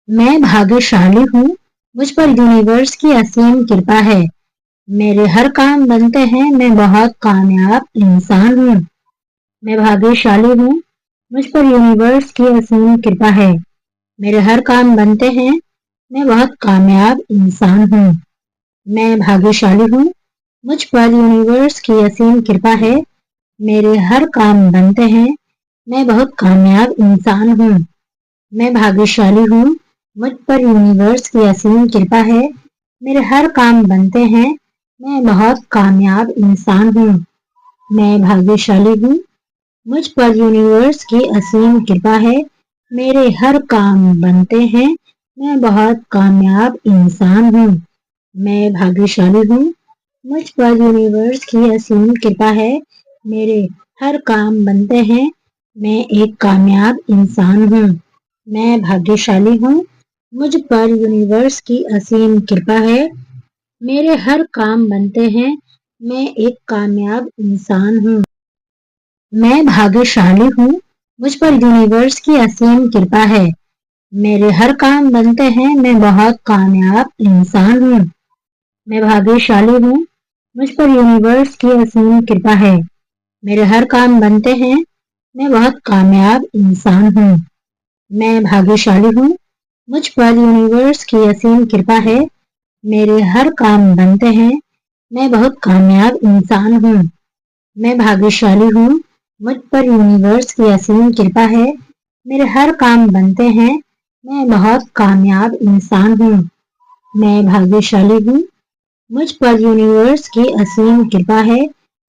मैं भाग्यशाली हूँ, मुझ पर यूनिवर्स की असीम कृपा है। मेरे हर काम बनते हैं, मैं बहुत कामयाब इंसान हूँ। मैं भाग्यशाली हूँ, मुझ पर यूनिवर्स की असीम कृपा है। मेरे हर काम बनते हैं, मैं बहुत कामयाब इंसान हूँ। मैं भाग्यशाली हूँ, मुझ पर यूनिवर्स की असीम कृपा है। मेरे हर काम बनते हैं, मैं बहुत कामयाब इंसान हूँ। मैं भाग्यशाली हूँ, मुझ पर यूनिवर्स की असीम कृपा है। मेरे हर काम बनते हैं, मैं बहुत कामयाब इंसान हूँ। मैं भाग्यशाली हूँ, मुझ पर यूनिवर्स की असीम कृपा है। मेरे हर काम बनते हैं, मैं बहुत कामयाब इंसान हूँ। मैं भाग्यशाली हूँ, मुझ पर यूनिवर्स की असीम कृपा है। मेरे हर काम बनते हैं, मैं एक कामयाब इंसान हूँ। मैं भाग्यशाली हूँ, मुझ पर यूनिवर्स की असीम कृपा है। मेरे हर काम बनते हैं, मैं एक कामयाब इंसान हूँ। मैं भाग्यशाली हूँ, मुझ पर यूनिवर्स की असीम कृपा है। मेरे हर काम बनते हैं, मैं बहुत कामयाब इंसान हूँ। मैं भाग्यशाली हूँ, मुझ पर यूनिवर्स की असीम कृपा है। मेरे हर काम बनते हैं, मैं बहुत कामयाब इंसान हूँ। मैं भाग्यशाली हूँ, मुझ पर यूनिवर्स की असीम कृपा है। मेरे हर काम बनते हैं, मैं बहुत कामयाब इंसान हूँ। मैं भाग्यशाली हूँ, मुझ पर यूनिवर्स की असीम कृपा है। मेरे हर काम बनते हैं, मैं बहुत कामयाब इंसान हूँ। मैं भाग्यशाली हूँ, मुझ पर यूनिवर्स की असीम कृपा है।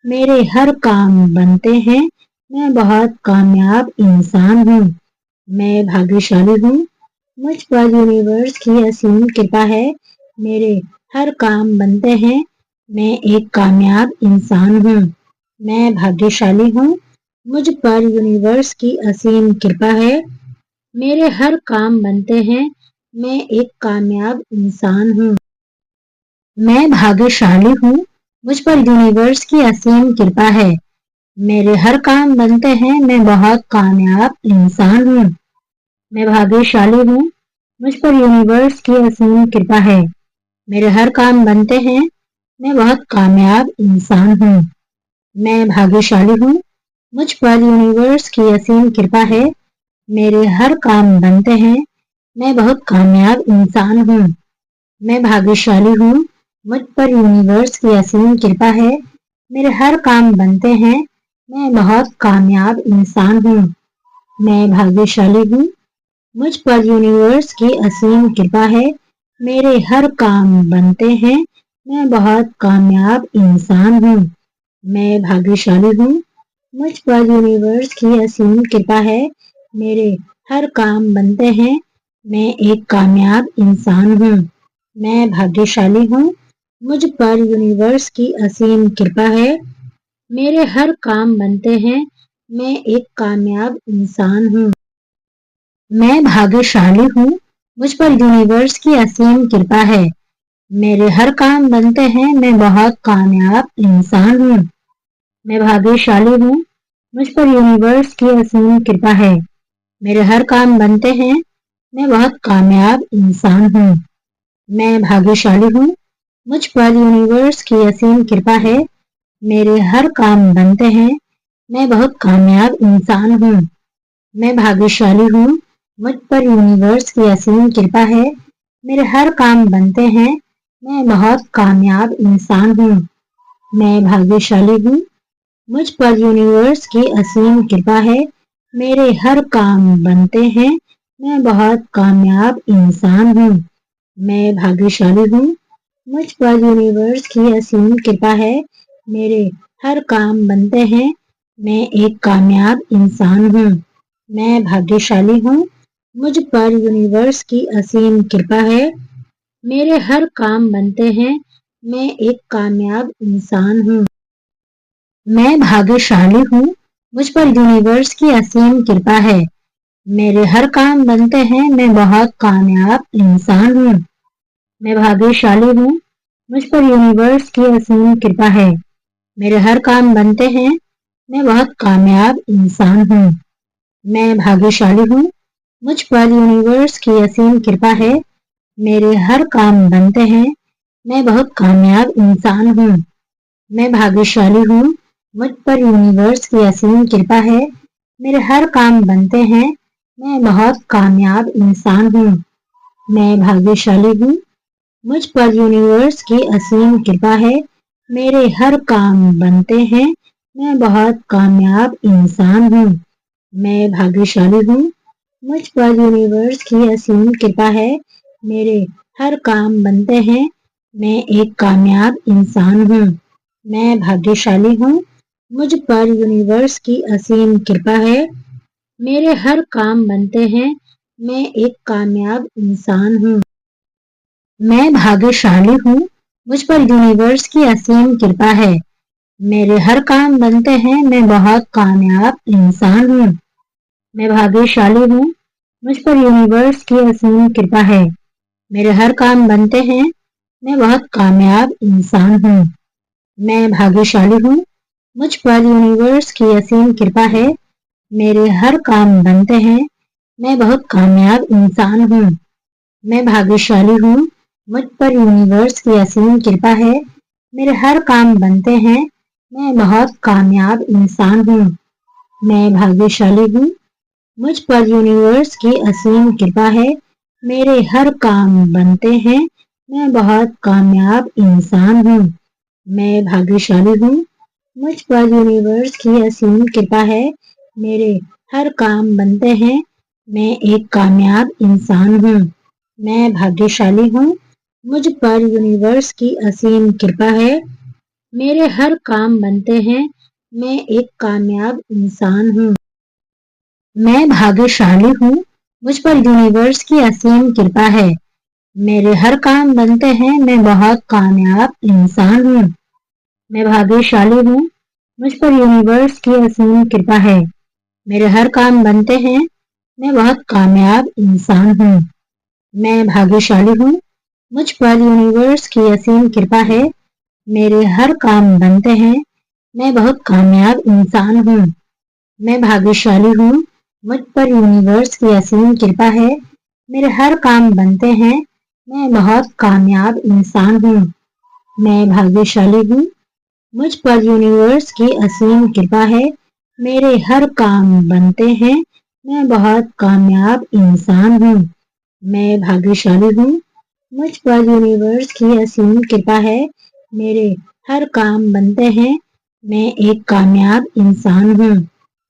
मेरे हर काम बनते हैं, मैं बहुत कामयाब इंसान हूँ। मैं भाग्यशाली हूँ, मुझ पर यूनिवर्स की असीम कृपा है। मेरे हर काम बनते हैं, मैं एक कामयाब इंसान हूँ। मैं भाग्यशाली हूँ, मुझ पर यूनिवर्स की असीम कृपा है। मेरे हर काम बनते हैं, मैं एक कामयाब इंसान हूँ। मैं भाग्यशाली हूँ, मुझ पर यूनिवर्स की असीम कृपा है। मेरे हर काम बनते हैं, मैं बहुत कामयाब इंसान हूँ। मैं भाग्यशाली हूँ, मुझ पर यूनिवर्स की असीम कृपा है। मेरे हर काम बनते हैं, मैं बहुत कामयाब इंसान हूँ। मैं भाग्यशाली हूँ, मुझ पर यूनिवर्स की असीम कृपा है। मेरे हर काम बनते हैं, मैं बहुत कामयाब इंसान हूँ। मैं भाग्यशाली हूँ, मुझ पर यूनिवर्स की असीम कृपा है। मेरे हर काम बनते हैं, मैं बहुत कामयाब इंसान हूँ। मैं भाग्यशाली हूँ, मुझ पर यूनिवर्स की असीम कृपा है। मेरे हर काम बनते हैं, मैं बहुत कामयाब इंसान हूँ। मैं भाग्यशाली हूँ, मुझ पर यूनिवर्स की असीम कृपा है। मेरे हर काम बनते हैं, मैं एक कामयाब इंसान हूँ। मैं भाग्यशाली हूँ, मुझ पर यूनिवर्स की असीम कृपा है। मेरे हर काम बनते हैं, मैं एक कामयाब इंसान हूँ। मैं भाग्यशाली हूँ, मुझ पर यूनिवर्स की असीम कृपा है। मेरे हर काम बनते हैं, मैं बहुत कामयाब इंसान हूँ। मैं भाग्यशाली हूँ, मुझ पर यूनिवर्स की असीम कृपा है। मेरे हर काम बनते हैं, मैं बहुत कामयाब इंसान हूँ। मैं भाग्यशाली हूँ, मुझ पर यूनिवर्स की असीम कृपा है। मेरे हर काम बनते हैं, मैं बहुत कामयाब इंसान हूँ। मैं भाग्यशाली हूँ, मुझ पर यूनिवर्स की असीम कृपा है। मेरे हर काम बनते हैं, मैं बहुत कामयाब इंसान हूँ। मैं भाग्यशाली हूँ, मुझ पर यूनिवर्स की असीम कृपा है। मेरे हर काम बनते हैं, मैं बहुत कामयाब इंसान हूँ। मैं भाग्यशाली हूँ, मुझ पर यूनिवर्स की असीम कृपा है। मेरे हर काम बनते हैं, मैं एक कामयाब इंसान हूँ। मैं भाग्यशाली हूँ, मुझ पर यूनिवर्स की असीम कृपा है। मेरे हर काम बनते हैं, मैं एक कामयाब इंसान हूँ। मैं भाग्यशाली हूँ, मुझ पर यूनिवर्स की असीम कृपा है। मेरे हर काम बनते हैं, मैं बहुत कामयाब इंसान हूँ। मैं भाग्यशाली हूँ, मुझ पर यूनिवर्स की असीम कृपा है। मेरे हर काम बनते हैं, मैं बहुत कामयाब इंसान हूँ। मैं भाग्यशाली हूँ, मुझ पर यूनिवर्स की असीम कृपा है। मेरे हर काम बनते हैं। मैं बहुत कामयाब इंसान हूँ। मैं भाग्यशाली हूँ। मुझ पर यूनिवर्स की असीम कृपा है। मेरे हर काम बनते हैं। मैं बहुत कामयाब इंसान हूँ। मैं भाग्यशाली हूँ। मुझ पर यूनिवर्स की असीम कृपा है। मेरे हर काम बनते हैं। मैं बहुत कामयाब इंसान हूँ। मैं भाग्यशाली हूँ। मुझ पर यूनिवर्स की असीम कृपा है। मेरे हर काम बनते हैं। मैं एक कामयाब इंसान हूँ। मैं भाग्यशाली हूँ। मुझ पर यूनिवर्स की असीम कृपा है। मेरे हर काम बनते हैं। मैं एक कामयाब इंसान हूँ। मैं भाग्यशाली हूँ। मुझ पर यूनिवर्स की असीम कृपा है। मेरे हर काम बनते हैं। मैं बहुत कामयाब इंसान हूँ। मैं भाग्यशाली हूँ। मुझ पर यूनिवर्स की असीम कृपा है। मेरे हर काम बनते हैं। मैं बहुत कामयाब इंसान हूँ। मैं भाग्यशाली हूँ। मुझ पर यूनिवर्स की असीम कृपा है। मेरे हर काम बनते हैं। मैं बहुत कामयाब इंसान हूँ। मैं भाग्यशाली हूँ। मुझ पर यूनिवर्स की असीम कृपा है। मेरे हर काम बनते हैं। मैं बहुत कामयाब इंसान हूँ। मैं भाग्यशाली हूँ। मुझ पर यूनिवर्स की असीम कृपा है। मेरे हर काम बनते हैं। मैं बहुत कामयाब इंसान हूँ। मैं भाग्यशाली हूँ। मुझ पर यूनिवर्स की असीम कृपा है। मेरे हर काम बनते हैं। मैं एक कामयाब इंसान हूँ। मैं भाग्यशाली हूँ। मुझ पर यूनिवर्स की असीम कृपा है। मेरे हर काम बनते हैं। मैं एक कामयाब इंसान हूँ। मैं भाग्यशाली हूँ। मुझ पर यूनिवर्स की असीम कृपा है। मेरे हर काम बनते हैं। मैं बहुत कामयाब इंसान हूँ। मैं भाग्यशाली हूँ। मुझ पर यूनिवर्स की असीम कृपा है। मेरे हर काम बनते हैं। मैं बहुत कामयाब इंसान हूँ। मैं भाग्यशाली हूँ। मुझ पर यूनिवर्स की असीम कृपा है। मेरे हर काम बनते हैं। मैं बहुत कामयाब इंसान हूँ। मैं भाग्यशाली हूँ। मुझ पर यूनिवर्स की असीम कृपा है। मेरे हर काम बनते हैं। मैं बहुत कामयाब इंसान हूँ। मैं भाग्यशाली हूँ। मुझ पर यूनिवर्स की असीम कृपा है। मेरे हर काम बनते हैं। मैं बहुत कामयाब इंसान हूँ। मैं भाग्यशाली हूँ। मुझ पर यूनिवर्स की असीम कृपा है। मेरे हर काम बनते हैं। मैं एक कामयाब इंसान हूँ।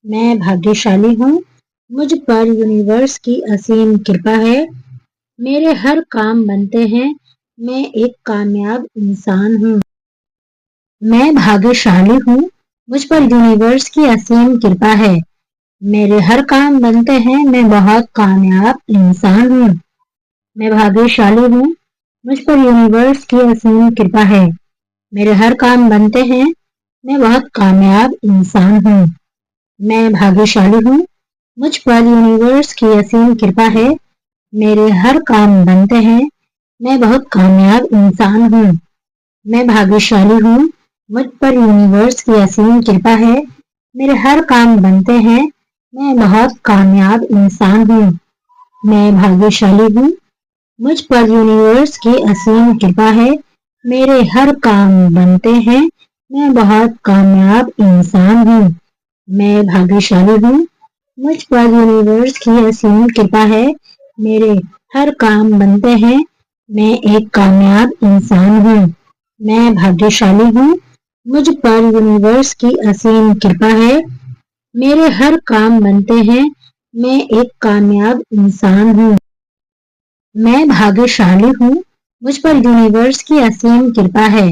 मैं भाग्यशाली हूँ। मुझ पर यूनिवर्स की असीम कृपा है। मेरे हर काम बनते हैं। मैं एक कामयाब इंसान हूँ। मैं भाग्यशाली हूँ। मुझ पर यूनिवर्स की असीम कृपा है। मेरे हर काम बनते हैं। मैं बहुत कामयाब इंसान हूँ। मैं भाग्यशाली हूँ। मुझ पर यूनिवर्स की असीम कृपा है। मेरे हर काम बनते हैं। मैं बहुत कामयाब इंसान हूँ। मैं भाग्यशाली हूँ। मुझ पर यूनिवर्स की असीम कृपा है। मेरे हर काम बनते हैं। मैं बहुत कामयाब इंसान हूँ। मैं भाग्यशाली हूँ। मुझ पर यूनिवर्स की असीम कृपा है। मेरे हर काम बनते हैं। मैं बहुत कामयाब इंसान हूँ। मैं भाग्यशाली हूँ। मुझ पर यूनिवर्स की असीम कृपा है। मेरे हर काम बनते हैं। मैं बहुत कामयाब इंसान हूँ। मैं भाग्यशाली हूँ। मुझ पर यूनिवर्स की असीम कृपा है। मेरे हर काम बनते हैं। मैं एक कामयाब इंसान हूँ। मैं भाग्यशाली हूँ। मुझ पर यूनिवर्स की असीम कृपा है। मेरे हर काम बनते हैं। मैं एक कामयाब इंसान हूँ। मैं भाग्यशाली हूँ। मुझ पर यूनिवर्स की असीम कृपा है।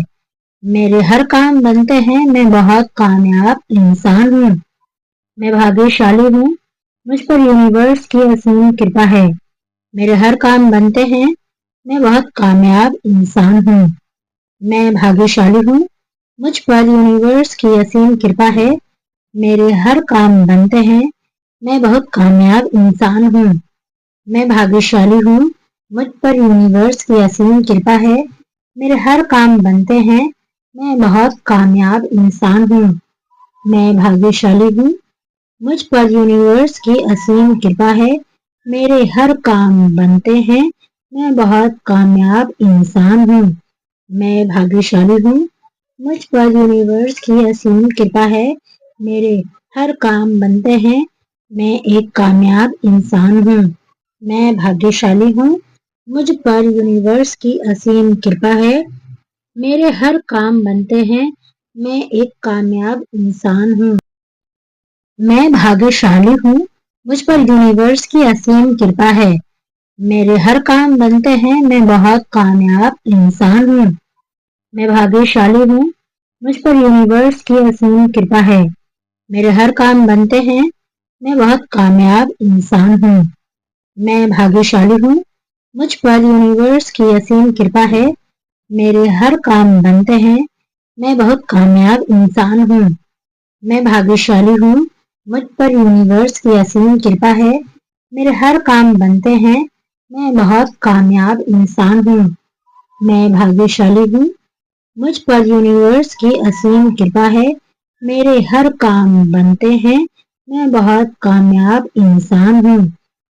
मेरे हर काम बनते हैं। मैं बहुत कामयाब इंसान हूँ। मैं भाग्यशाली हूँ। मुझ पर यूनिवर्स की असीम कृपा है। मेरे हर काम बनते हैं। मैं बहुत कामयाब इंसान हूँ। मैं भाग्यशाली हूँ। मुझ पर यूनिवर्स की असीम कृपा है। मेरे हर काम बनते हैं। मैं बहुत कामयाब इंसान हूँ। मैं भाग्यशाली हूँ। मुझ पर यूनिवर्स की असीम कृपा है। मेरे हर काम बनते हैं। मैं बहुत कामयाब इंसान हूँ। मैं भाग्यशाली हूँ। मुझ पर यूनिवर्स की असीम कृपा है। मेरे हर काम बनते हैं, मैं बहुत कामयाब इंसान हूँ। मैं भाग्यशाली हूँ, मुझ पर यूनिवर्स की असीम कृपा है। मेरे हर काम बनते हैं, मैं एक कामयाब इंसान हूँ। मैं भाग्यशाली हूँ, मुझ पर यूनिवर्स की असीम कृपा है। मेरे हर काम बनते हैं, मैं एक कामयाब इंसान हूँ। मैं भाग्यशाली हूँ, मुझ पर यूनिवर्स की असीम कृपा है। मेरे हर काम बनते हैं, मैं बहुत कामयाब इंसान हूँ। मैं भाग्यशाली हूँ, मुझ पर यूनिवर्स की असीम कृपा है। मेरे हर काम बनते हैं, मैं बहुत कामयाब इंसान हूँ। मैं भाग्यशाली हूँ, मुझ पर यूनिवर्स की असीम कृपा है। मेरे हर काम बनते हैं, मैं बहुत कामयाब इंसान हूँ। मैं भाग्यशाली हूँ, मुझ पर यूनिवर्स की असीम कृपा है। मेरे हर काम बनते हैं, मैं बहुत कामयाब इंसान हूँ। मैं भाग्यशाली हूँ, मुझ पर यूनिवर्स की असीम कृपा है। मेरे हर काम बनते हैं, मैं बहुत कामयाब इंसान हूँ।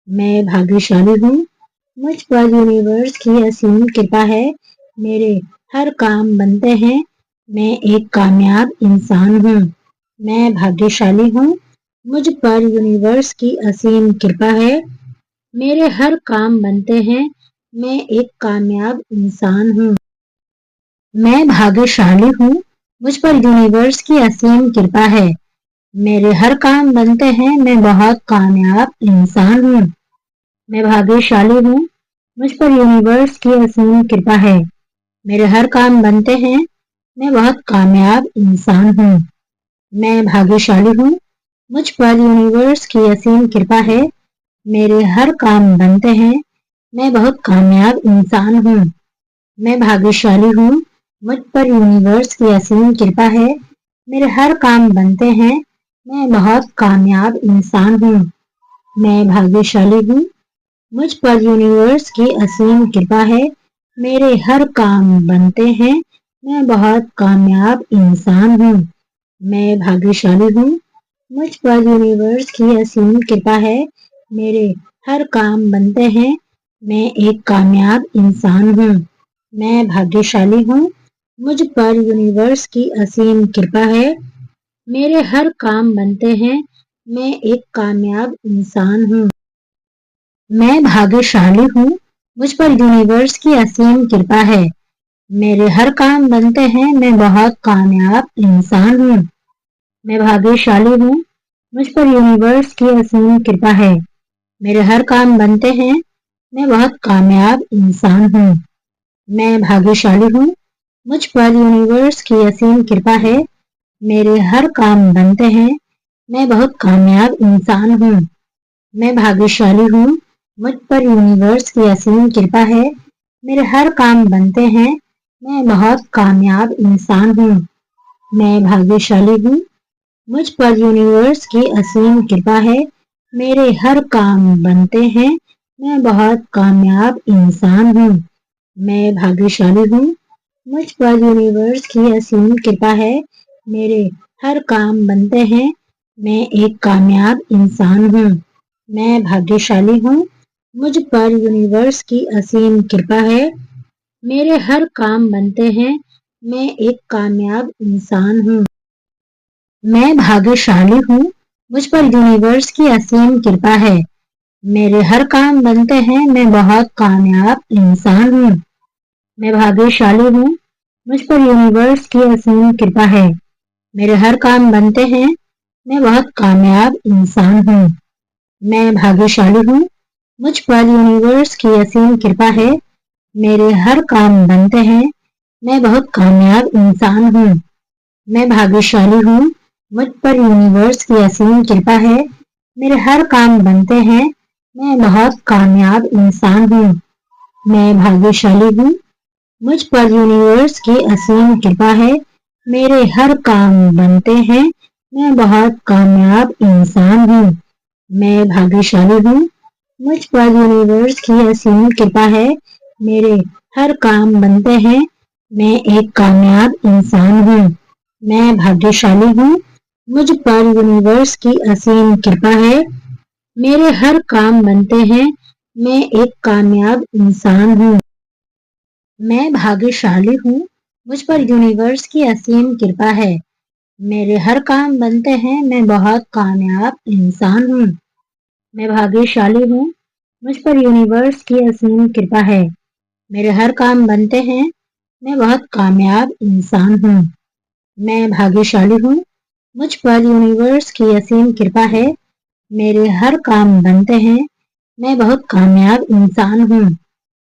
मैं भाग्यशाली हूँ, मुझ पर यूनिवर्स की असीम कृपा है। मेरे हर काम बनते हैं, मैं एक कामयाब इंसान हूँ। मैं भाग्यशाली हूँ, मुझ पर यूनिवर्स की असीम कृपा है। मेरे हर काम बनते हैं, मैं एक कामयाब इंसान हूँ। मैं भाग्यशाली हूँ, मुझ पर यूनिवर्स की असीम कृपा है। मेरे हर काम बनते हैं, मैं बहुत कामयाब इंसान हूँ। मैं भाग्यशाली हूँ, मुझ पर यूनिवर्स की असीम कृपा है। मेरे हर काम बनते हैं, मैं बहुत कामयाब इंसान हूँ। मैं भाग्यशाली हूँ, मुझ पर यूनिवर्स की असीम कृपा है। मेरे हर काम बनते हैं, मैं बहुत कामयाब इंसान हूँ। मैं भाग्यशाली हूँ, मुझ पर यूनिवर्स की असीम कृपा है। मेरे हर काम बनते हैं, मैं बहुत कामयाब इंसान हूँ। मैं भाग्यशाली हूँ, मुझ पर यूनिवर्स की असीम कृपा है। मेरे हर काम बनते हैं, मैं बहुत कामयाब इंसान हूँ। मैं भाग्यशाली हूँ, मुझ पर यूनिवर्स की असीम कृपा है। मेरे हर काम बनते हैं, मैं एक कामयाब इंसान हूँ। मैं भाग्यशाली हूँ, मुझ पर यूनिवर्स की असीम कृपा है। मेरे हर काम बनते हैं, मैं एक कामयाब इंसान हूँ। मैं भाग्यशाली हूँ, मुझ पर यूनिवर्स की असीम कृपा है। मेरे हर काम बनते हैं, मैं बहुत कामयाब इंसान हूँ। मैं भाग्यशाली हूँ, मुझ पर यूनिवर्स की असीम कृपा है। मेरे हर काम बनते हैं, मैं बहुत कामयाब इंसान हूँ। मैं भाग्यशाली हूँ, मुझ पर यूनिवर्स की असीम कृपा है। मेरे हर काम बनते हैं, मैं बहुत कामयाब इंसान हूँ। मैं भाग्यशाली हूँ, मुझ पर यूनिवर्स की असीम कृपा है। मेरे हर काम बनते हैं, मैं बहुत कामयाब इंसान हूँ। मैं भाग्यशाली हूँ, मुझ पर यूनिवर्स की असीम कृपा है। मेरे हर काम बनते हैं, मैं बहुत कामयाब इंसान हूँ। मैं भाग्यशाली हूँ, मुझ पर यूनिवर्स की असीम कृपा है। मेरे हर काम बनते हैं, मैं एक कामयाब इंसान हूँ। मैं भाग्यशाली हूँ, मुझ पर यूनिवर्स की असीम कृपा है। मेरे हर काम बनते हैं, मैं एक कामयाब इंसान हूँ। मैं भाग्यशाली हूँ, मुझ पर यूनिवर्स की असीम कृपा है। मेरे हर काम बनते हैं, मैं बहुत कामयाब इंसान हूँ। मैं भाग्यशाली हूँ, मुझ पर यूनिवर्स की असीम कृपा है। मेरे हर काम बनते हैं, मैं बहुत कामयाब इंसान हूँ। मैं भाग्यशाली हूँ, मुझ पर यूनिवर्स की असीम कृपा है। मेरे हर काम बनते हैं, मैं बहुत कामयाब इंसान हूँ। मैं भाग्यशाली हूँ, मुझ पर यूनिवर्स की असीम कृपा है। मेरे हर काम बनते हैं, मैं बहुत कामयाब इंसान हूँ। मैं भाग्यशाली हूँ, मुझ पर यूनिवर्स की असीम कृपा है। मेरे हर काम बनते हैं, मैं बहुत कामयाब इंसान हूँ। मैं भाग्यशाली हूँ, मुझ पर यूनिवर्स की असीम कृपा है। मेरे हर काम बनते हैं, मैं एक कामयाब इंसान हूँ। मैं भाग्यशाली हूँ, मुझ पर यूनिवर्स की असीम कृपा है। मेरे हर काम बनते हैं, मैं एक कामयाब इंसान हूँ। मैं भाग्यशाली हूँ, मुझ पर यूनिवर्स की असीम कृपा है। मेरे हर काम बनते हैं, मैं बहुत कामयाब इंसान हूँ। मैं भाग्यशाली हूँ, मुझ पर यूनिवर्स की असीम कृपा है। मेरे हर काम बनते हैं, मैं बहुत कामयाब इंसान हूँ। मैं भाग्यशाली हूँ, मुझ पर यूनिवर्स की असीम कृपा है। मेरे हर काम बनते हैं, मैं बहुत कामयाब इंसान हूँ।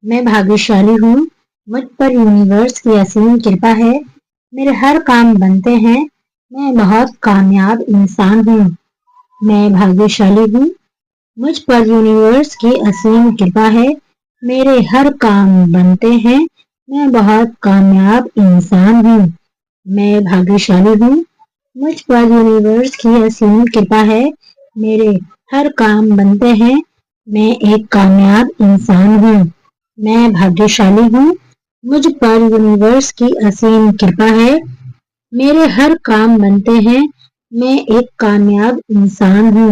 मैं भाग्यशाली हूँ, मुझ पर यूनिवर्स की असीम कृपा है। मेरे हर काम बनते हैं, मैं बहुत कामयाब इंसान हूँ। मैं भाग्यशाली हूँ, मुझ पर यूनिवर्स की असीम कृपा है। मेरे हर काम बनते हैं, मैं बहुत कामयाब इंसान हूँ। मैं भाग्यशाली हूँ, मुझ पर यूनिवर्स की असीम कृपा है। मेरे हर काम बनते हैं, मैं एक कामयाब इंसान हूँ। मैं भाग्यशाली हूँ, मुझ पर यूनिवर्स की असीम कृपा है। मेरे हर काम बनते हैं, मैं एक कामयाब इंसान हूँ।